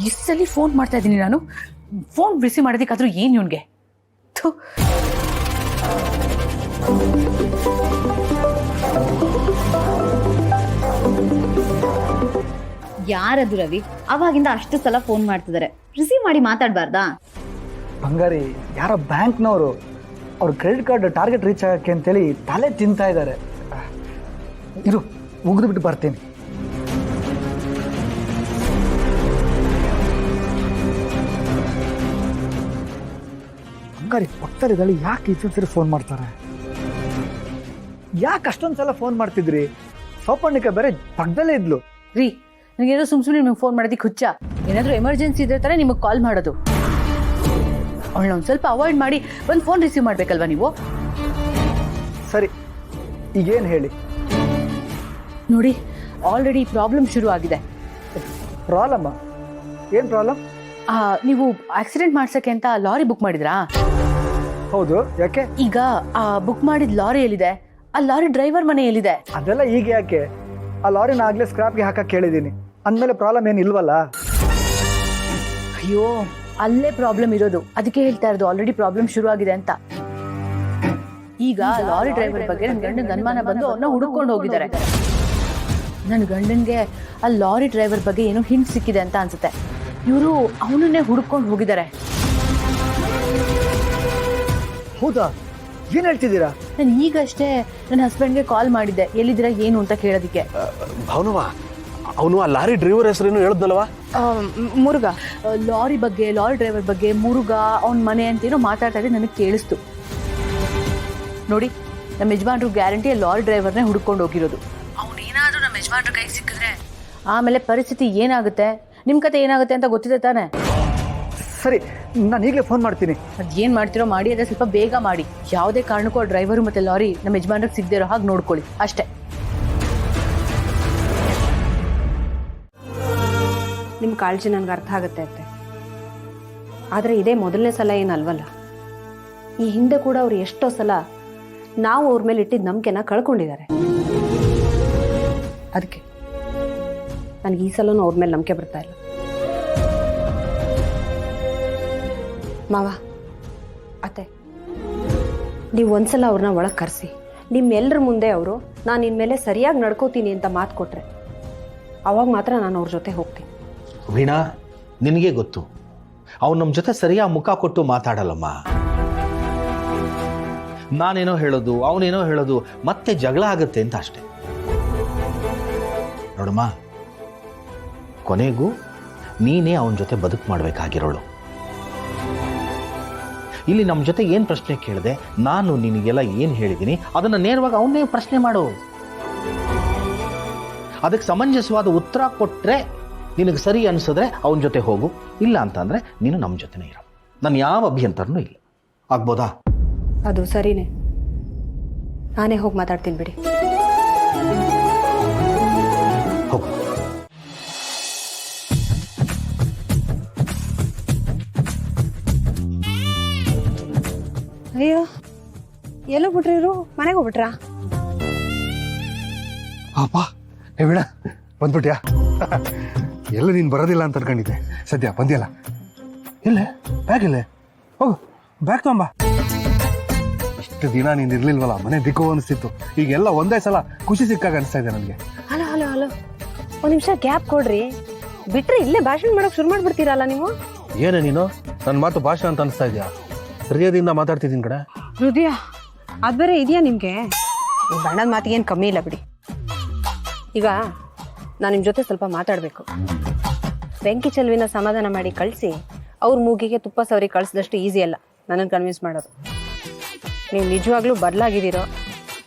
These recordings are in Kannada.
ಇಷ್ಟಲ್ಲಿ ಫೋನ್ ಮಾಡ್ತಾ ಇದ್ದೀನಿ ನಾನು. ಫೋನ್ ರಿಸೀವ್ ಮಾಡೋದಕ್ಕಾದ್ರೂ ಏನು ಇವನಿಗೆ? ಯಾರದು ರವಿ? ಅವಾಗಿಂದ ಅಷ್ಟು ಸಲ ಫೋನ್ ಮಾಡ್ತಿದ್ದಾರೆ, ರಿಸೀವ್ ಮಾಡಿ ಮಾತಾಡಬಾರ್ದಾ? ಬಂಗಾರಿ, ಯಾರೋ ಬ್ಯಾಂಕ್ನವರು ಅವ್ರ ಕ್ರೆಡಿಟ್ ಕಾರ್ಡ್ ಟಾರ್ಗೆಟ್ ರೀಚ್ ಆಗಕ್ಕೆ ಅಂತೇಳಿ ತಲೆ ತಿಂತಾ ಇದ್ದಾರೆ. ಇರು, ಮುಗಿದು ಬಿಟ್ಟು ಬರ್ತೀನಿ. ಬಂಗಾರಿ ಪಕ್ಕದಲ್ಲಿದ್ದಾಳೆ, ಯಾಕೆ ಇಷ್ಟೊಂದು ಫೋನ್ ಮಾಡ್ತಾರೆ? ಯಾಕೆ ಅಷ್ಟೊಂದು ಸಲ ಫೋನ್ ಮಾಡ್ತಿದ್ರಿ? ಸೌಪರ್ಣಿಕ ಬೇರೆ ಪಕ್ಕದಲ್ಲೇ ಇದ್ಲು. ರೀ, ನನಗೇನೋ ಸುಮ್ಮನೆ ನಿಮಗೆ ಫೋನ್ ಮಾಡೋದಕ್ಕೆ ಹುಚ್ಚ. ಏನಾದರೂ ಎಮರ್ಜೆನ್ಸಿ ಇದ್ರೆ ಥರ ನಿಮಗೆ ಕಾಲ್ ಮಾಡೋದು. ಅವಳನ್ನ ಒಂದು ಸ್ವಲ್ಪ ಅವಾಯ್ಡ್ ಮಾಡಿ ಒಂದು ಫೋನ್ ರಿಸೀವ್ ಮಾಡಬೇಕಲ್ವಾ ನೀವು? ಸರಿ, ಈಗೇನು ಹೇಳಿ? ನೋಡಿ, ಆಲ್ರೆಡಿ ಪ್ರಾಬ್ಲಮ್ ಶುರು ಆಗಿದೆ. ಪ್ರಾಬ್ಲಮ್ಮ? ಏನು ಪ್ರಾಬ್ಲಮ್? ನೀವು ಆಕ್ಸಿಡೆಂಟ್ ಮಾಡ್ಸೋಕ್ಕೆ ಅಂತ ಲಾರಿ ಬುಕ್ ಮಾಡಿದ್ರಾ? ಹೌದು, ಯಾಕೆ? ಈಗ ಬುಕ್ ಮಾಡಿದ ಲಾರಿ ಎಲ್ಲಿದೆ? ಆ ಲಾರಿ ಡ್ರೈವರ್ ಮನೆ ಎಲ್ಲಿದೆ? ಅದೆಲ್ಲ ಈಗ ಯಾಕೆ? ಆ ಲಾರಿನ ಆಗಲೇ ಸ್ಕ್ರಾಪ್ಗೆ ಹಾಕಕ್ಕೆ ಕೇಳಿದ್ದೀನಿ. ಅಂದಮೇಲೆ ಪ್ರಾಬ್ಲಮ್ ಏನು ಇಲ್ವಲ್ಲ? ಅಯ್ಯೋ, ಅಲ್ಲೇ ಪ್ರಾಬ್ಲಮ್ ಇರೋದು. ಅದಕ್ಕೆ ಹೇಳ್ತಾ ಇರೋದು ಆಲ್ರೆಡಿ ಪ್ರಾಬ್ಲಮ್ ಶುರು ಆಗಿದೆ ಅಂತ. ಈಗ ಲಾರಿ ಡ್ರೈವರ್ ಬಗ್ಗೆ ನನ್ನ ಗಂಡನ ಅನುಮಾನ ಬಂದು ಅವನ್ನ ಹುಡುಕೊಂಡು ಹೋಗಿದ್ದಾರೆ. ನನ್ನ ಗಂಡನ್ಗೆ ಆ ಲಾರಿ ಡ್ರೈವರ್ ಬಗ್ಗೆ ಏನೋ ಹಿಂಟ್ ಸಿಕ್ಕಿದೆ ಅಂತ ಅನ್ಸುತ್ತೆ. ಇವರು ಅವನನ್ನೇ ಹುಡುಕೊಂಡು ಹೋಗಿದ್ದಾರೆ. ಹೌದಾ? ಏನು ಹೇಳ್ತಿದ್ದೀರಾ? ನಾನು ಈಗಷ್ಟೇ ನನ್ನ ಹಸ್ಬೆಂಡ್ಗೆ ಕಾಲ್ ಮಾಡಿದ್ದೆ, ಎಲ್ಲಿದ್ದೀರಾ ಏನು ಅಂತ ಕೇಳೋದಕ್ಕೆ. ಭಾವನವ, ಅವನು ಆ ಲಾರಿ ಡ್ರೈವರ್ ಹೆಸರೇನು ಹೇಳದ್ನಲ್ವಾ? ಮುರುಘಾ. ಲಾರಿ ಬಗ್ಗೆ, ಲಾರಿ ಡ್ರೈವರ್ ಬಗ್ಗೆ, ಮುರುಘಾ ಅವನ ಮನೆ ಅಂತೇನೋ ಮಾತಾಡ್ತಾ ಇದ್ದೆ, ನನಗೆ ಕೇಳಿಸ್ತು. ನೋಡಿ, ನಮ್ಮ ಯಜಮಾನ್ರು ಗ್ಯಾರಂಟಿ ಲಾರಿ ಡ್ರೈವರ್ನೇ ಹುಡ್ಕೊಂಡು ಹೋಗಿರೋದು. ಅವನೇನಾದ್ರೂ ನಮ್ಮ ಯಜಮಾನ್ರ ಕೈಗೆ ಸಿಕ್ಕಿದ್ರೆ ಆಮೇಲೆ ಪರಿಸ್ಥಿತಿ ಏನಾಗುತ್ತೆ, ನಿಮ್ಮ ಕತೆ ಏನಾಗುತ್ತೆ ಅಂತ ಗೊತ್ತಿದೆ ತಾನೆ? ಸರಿ, ನಾನು ಈಗಲೇ ಫೋನ್ ಮಾಡ್ತೀನಿ. ಅದೇನು ಮಾಡ್ತಿರೋ ಮಾಡಿ, ಅದೇ ಸ್ವಲ್ಪ ಬೇಗ ಮಾಡಿ. ಯಾವುದೇ ಕಾರಣಕ್ಕೂ ಆ ಡ್ರೈವರು ಮತ್ತು ಲಾರಿ ನಮ್ಮ ಯಜಮಾನ್ರಿಗೆ ಸಿಗದೇ ಇರೋ ಹಾಗೆ ನೋಡ್ಕೊಳ್ಳಿ ಅಷ್ಟೇ. ನಿಮ್ಮ ಕಾಳಜಿ ನನಗೆ ಅರ್ಥ ಆಗುತ್ತೆ ಅತ್ತೆ, ಆದರೆ ಇದೇ ಮೊದಲನೇ ಸಲ ಏನಲ್ವಲ್ಲ. ಈ ಹಿಂದೆ ಕೂಡ ಅವ್ರು ಎಷ್ಟೋ ಸಲ ನಾವು ಅವ್ರ ಮೇಲೆ ಇಟ್ಟಿದ್ದ ನಂಬಿಕೆನ ಕಳ್ಕೊಂಡಿದ್ದಾರೆ. ಅದಕ್ಕೆ ನನಗೆ ಈ ಸಲನೂ ಅವ್ರ ಮೇಲೆ ನಂಬಿಕೆ ಬರ್ತಾ ಇಲ್ಲ. ಮಾವ, ಅತ್ತೆ, ನೀವು ಒಂದ್ಸಲ ಅವ್ರನ್ನ ಒಳಗೆ ಕರೆಸಿ ನಿಮ್ಮೆಲ್ಲರ ಮುಂದೆ ಅವರು ನಾನು ಇನ್ಮೇಲೆ ಸರಿಯಾಗಿ ನಡ್ಕೋತೀನಿ ಅಂತ ಮಾತು ಕೊಟ್ರೆ ಅವಾಗ ಮಾತ್ರ ನಾನು ಅವ್ರ ಜೊತೆ ಹೋಗ್ತೀನಿ. ವೀಣಾ, ನಿನಗೆ ಗೊತ್ತು, ಅವ್ನು ನಮ್ಮ ಜೊತೆ ಸರಿಯಾಗಿ ಮುಖ ಕೊಟ್ಟು ಮಾತಾಡಲ್ಲಮ್ಮ. ನಾನೇನೋ ಹೇಳೋದು, ಅವನೇನೋ ಹೇಳೋದು, ಮತ್ತೆ ಜಗಳ ಆಗುತ್ತೆ ಅಂತ ಅಷ್ಟೆ. ನೋಡಮ್ಮ, ಕೊನೆಗೂ ನೀನೇ ಅವನ ಜೊತೆ ಬದುಕು ಮಾಡಬೇಕಾಗಿರೋಳು. ಇಲ್ಲಿ ನಮ್ಮ ಜೊತೆ ಏನು ಪ್ರಶ್ನೆ ಕೇಳಿದೆ, ನಾನು ನಿನಗೆಲ್ಲ ಏನು ಹೇಳಿದ್ದೀನಿ ಅದನ್ನು ನೇರವಾಗಿ ಅವನ್ನೇ ಪ್ರಶ್ನೆ ಮಾಡು. ಅದಕ್ಕೆ ಸಮಂಜಸವಾದ ಉತ್ತರ ಕೊಟ್ಟರೆ ನಿನಗೆ ಸರಿ ಅನಿಸಿದ್ರೆ ಅವನ ಜೊತೆ ಹೋಗು, ಇಲ್ಲ ಅಂತಂದರೆ ನೀನು ನಮ್ಮ ಜೊತೆನೇ ಇರೋ. ನಾನು ಯಾವ ಅಭ್ಯಂತರನೂ ಇಲ್ಲ. ಆಗ್ಬೋದಾ? ಅದು ಸರಿನೇ, ನಾನೇ ಹೋಗಿ ಮಾತಾಡ್ತೀನಿ ಬಿಡಿ. ಹೋಗು. ಅಯ್ಯೋ, ಎಲ್ಲೋ ಬಿಟ್ರಿ ಇವರು? ಮನೆಗೆ ಹೋಗ್ಬಿಟ್ರಾ? ಅಪ್ಪ, ವೀಣಾ ಬಂದ್ಬಿಟ್ಯಾ? ಎಲ್ಲ ನೀನು ಬರೋದಿಲ್ಲ ಅಂತ ಅನ್ಕೊಂಡಿದ್ದೆ, ಸದ್ಯ ಬಂದಿಯಲ್ಲ. ಇಲ್ಲೇ ಬ್ಯಾಗ್ ಇಲ್ಲೇ, ಹೋಗು ಬ್ಯಾಗ್ ತಗೊಂಬ. ಇಷ್ಟು ದಿನ ನೀನು ಇರ್ಲಿಲ್ವಲ್ಲ, ಮನೆ ದಿಕ್ಕು ಅನಿಸ್ತಿತ್ತು. ಈಗೆಲ್ಲ ಒಂದೇ ಸಲ ಖುಷಿ ಸಿಕ್ಕಾಗ ಅನಿಸ್ತಾ ಇದೆ ನನಗೆ. ಹಲೋ ಹಲೋ ಹಲೋ, ಒಂದು ನಿಮಿಷ ಗ್ಯಾಪ್ ಕೊಡ್ರಿ. ಬಿಟ್ರೆ ಇಲ್ಲೇ ಭಾಷಣ ಮಾಡೋಕೆ ಶುರು ಮಾಡ್ಬಿಡ್ತೀರಲ್ಲ ನೀವು. ಏನೇ ನೀನು ನನ್ನ ಮಾತು ಭಾಷೆ ಅಂತ ಅನಿಸ್ತಾ ಇದೆಯಾ? ಹೃದಯದಿಂದ ಮಾತಾಡ್ತಿದ್ದೀನಿ ಕಡೆ. ಹೃದಯ ಅದು ಬೇರೆ ಇದೆಯಾ ನಿಮಗೆ? ಈ ಬಣ್ಣದ ಮಾತಿಗೇನು ಕಮ್ಮಿ ಇಲ್ಲ ಬಿಡಿ. ಈಗ ನಾನು ನಿಮ್ಮ ಜೊತೆ ಸ್ವಲ್ಪ ಮಾತಾಡಬೇಕು. ಬೆಂಕಿ ಚೆಲುವಿನ ಸಮಾಧಾನ ಮಾಡಿ ಕಳಿಸಿ ಅವ್ರ ಮೂಗಿಗೆ ತುಪ್ಪ ಸವರಿ ಕಳಿಸಿದಷ್ಟು ಈಸಿ ಅಲ್ಲ ನನ್ನನ್ನು ಕನ್ವಿನ್ಸ್ ಮಾಡೋದು. ನೀವು ನಿಜವಾಗ್ಲೂ ಬದಲಾಗಿದ್ದೀರೋ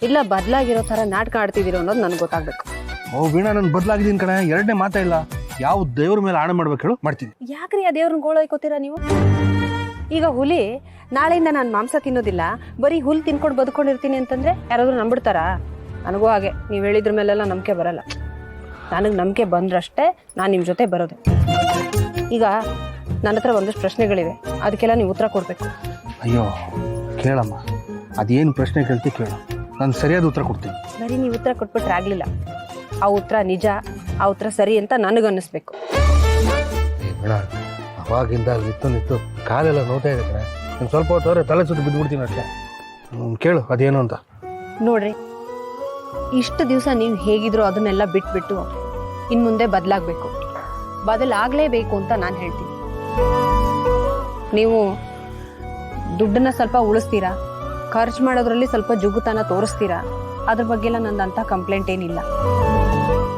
ಇಲ್ಲ ಬದಲಾಗಿರೋ ಥರ ನಾಟಕ ಆಡ್ತಿದ್ದೀರೋ ಅನ್ನೋದು ನನಗೆ ಗೊತ್ತಾಗಬೇಕು. ಓ ವೀಣಾ, ನಾನು ಬದಲಾಗಿದ್ದೀನಿ ಕಣೆ, ಎರಡನೇ ಮಾತಾ ಇಲ್ಲ. ಯಾವ ದೇವ್ರ ಮೇಲೆ ಆಣೆ ಮಾಡ್ಬೇಕು ಹೇಳು, ಮಾಡ್ತೀನಿ. ಯಾಕ್ರಿ ಆ ದೇವ್ರನ್ನ ಗೋಳೈಕೋತೀರಾ ನೀವು? ಈಗ ಹುಲಿ ನಾಳೆಯಿಂದ ನಾನು ಮಾಂಸ ತಿನ್ನೋದಿಲ್ಲ, ಬರೀ ಹುಲ್ ತಿನ್ಕೊಂಡು ಬದುಕೊಂಡಿರ್ತೀನಿ ಅಂತಂದ್ರೆ ಯಾರಾದ್ರೂ ನಂಬಿಡ್ತಾರಾ? ನನಗೂ ಹಾಗೆ, ನೀವು ಹೇಳಿದ್ರ ಮೇಲೆಲ್ಲ ನಂಬಿಕೆ ಬರಲ್ಲ. ನನಗೆ ನಂಬಿಕೆ ಬಂದ್ರಷ್ಟೇ ನಾನು ನಿಮ್ಮ ಜೊತೆ ಬರೋದು. ಈಗ ನನ್ನ ಹತ್ರ ಒಂದಷ್ಟು ಪ್ರಶ್ನೆಗಳಿವೆ, ಅದಕ್ಕೆಲ್ಲ ನೀವು ಉತ್ತರ ಕೊಡಬೇಕು. ಅಯ್ಯೋ ಕೇಳಮ್ಮ, ಅದೇನು ಪ್ರಶ್ನೆ ಕೇಳ್ತಿ ಕೇಳು, ನಾನು ಸರಿಯಾದ ಉತ್ತರ ಕೊಡ್ತೀನಿ. ಬರೀ ನೀವು ಉತ್ತರ ಕೊಟ್ಬಿಟ್ರೆ ಆಗಲಿಲ್ಲ. ಆ ಉತ್ತರ ನಿಜ, ಆ ಉತ್ತರ ಸರಿ ಅಂತ ನನಗನ್ನಿಸ್ಬೇಕು. ಅವಾಗಿಂದ ಅಲ್ಲಿ ನಿತ್ತು ಕಾಲೆಲ್ಲ ನೋಡ್ತಾ ಇದೆ ಕಣೆ. ಒಂದು ಸ್ವಲ್ಪ ಹೊತ್ತವ್ರೆ ತಲೆ ಸುತ್ತು ಬಿದ್ದುಬಿಡ್ತೀನಿ ಅಷ್ಟೇ. ಕೇಳು ಅದೇನು ಅಂತ. ನೋಡ್ರಿ, ಇಷ್ಟು ದಿವಸ ನೀವು ಹೇಗಿದ್ರು ಅದನ್ನೆಲ್ಲ ಬಿಟ್ಬಿಟ್ಟು ಇನ್ನು ಮುಂದೆ ಬದಲಾಗಬೇಕು, ಬದಲಾಗಲೇಬೇಕು ಅಂತ ನಾನು ಹೇಳ್ತೀನಿ. ನೀವು ದುಡ್ಡನ್ನ ಸ್ವಲ್ಪ ಉಳಿಸ್ತೀರಾ, ಖರ್ಚು ಮಾಡೋದ್ರಲ್ಲಿ ಸ್ವಲ್ಪ ಜುಗುತನ ತೋರಿಸ್ತೀರಾ, ಅದ್ರ ಬಗ್ಗೆ ಎಲ್ಲ ನಂದಂಥ ಕಂಪ್ಲೇಂಟ್ ಏನಿಲ್ಲ.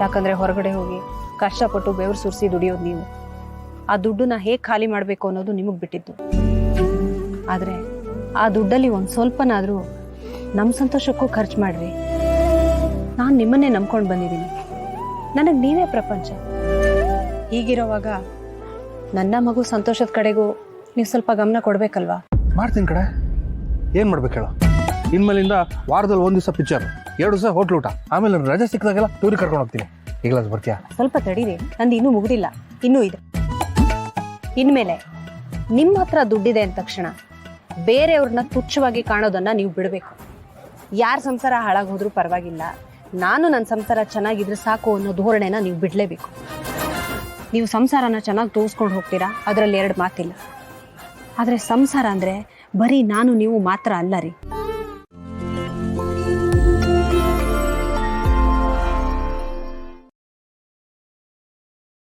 ಯಾಕಂದರೆ ಹೊರಗಡೆ ಹೋಗಿ ಕಷ್ಟಪಟ್ಟು ಬೆವರು ಸುರಿಸಿ ದುಡಿಯೋದು ನೀವು. ಆ ದುಡ್ಡನ್ನ ಹೇಗೆ ಖಾಲಿ ಮಾಡಬೇಕು ಅನ್ನೋದು ನಿಮಗೆ ಬಿಟ್ಟಿದ್ದು. ಆದರೆ ಆ ದುಡ್ಡಲ್ಲಿ ಒಂದು ಸ್ವಲ್ಪನಾದರೂ ನಮ್ಮ ಸಂತೋಷಕ್ಕೂ ಖರ್ಚು ಮಾಡ್ರಿ. ನಾನು ನಿಮ್ಮನ್ನೇ ನಂಬ್ಕೊಂಡು ಬಂದಿದ್ದೀನಿ, ನನಗೆ ನೀವೇ ಪ್ರಪಂಚ. ಹೀಗಿರೋವಾಗ ನನ್ನ ಮಗು ಸಂತೋಷದ ಕಡೆಗೂ ನೀವು ಸ್ವಲ್ಪ ಗಮನ ಕೊಡಬೇಕಲ್ವಾ? ಮಾಡ್ತೀನಿ ಕಡೆ. ಏನು ಮಾಡ್ಬೇಕು ಹೇಳು? ಇನ್ಮೇಲಿಂದ ವಾರದಲ್ಲಿ ಒಂದು ದಿವಸ ಪಿಕ್ಚರ್, 2 ದಿವಸ ಹೋಟ್ಲ್ ಊಟ, ಆಮೇಲೆ ನಾನು ರಜೆ ಸಿಕ್ಕಿದಾಗೆಲ್ಲ ಟೂರಿಗೆ ಕರ್ಕೊಂಡು ಹೋಗ್ತೀನಿ. ಈಗಲಾದ ಬರ್ತೀಯಾ? ಸ್ವಲ್ಪ ತಡೀರಿ, ನಂದು ಇನ್ನೂ ಮುಗ್ದಿಲ್ಲ, ಇನ್ನೂ ಇದೆ. ಇನ್ಮೇಲೆ ನಿಮ್ಮ ಹತ್ರ ದುಡ್ಡಿದೆ ಅಂದ ತಕ್ಷಣ ಬೇರೆಯವ್ರನ್ನ ತುಚ್ಛವಾಗಿ ಕಾಣೋದನ್ನ ನೀವು ಬಿಡಬೇಕು. ಯಾರ ಸಂಸಾರ ಹಾಳಾಗೋದ್ರೂ ಪರವಾಗಿಲ್ಲ, ನಾನು ನನ್ನ ಸಂಸಾರ ಚೆನ್ನಾಗಿದ್ರೆ ಸಾಕು ಅನ್ನೋ ಧೋರಣೆನ ನೀವು ಬಿಡಲೇಬೇಕು. ನೀವು ಸಂಸಾರನ ಚೆನ್ನಾಗಿ ತೋರಿಸ್ಕೊಂಡು ಹೋಗ್ತೀರಾ, ಅದರಲ್ಲಿ 2 ಮಾತಿಲ್ಲ. ಆದರೆ ಸಂಸಾರ ಅಂದರೆ ಬರೀ ನಾನು ನೀವು ಮಾತ್ರ ಅಲ್ಲ ರೀ.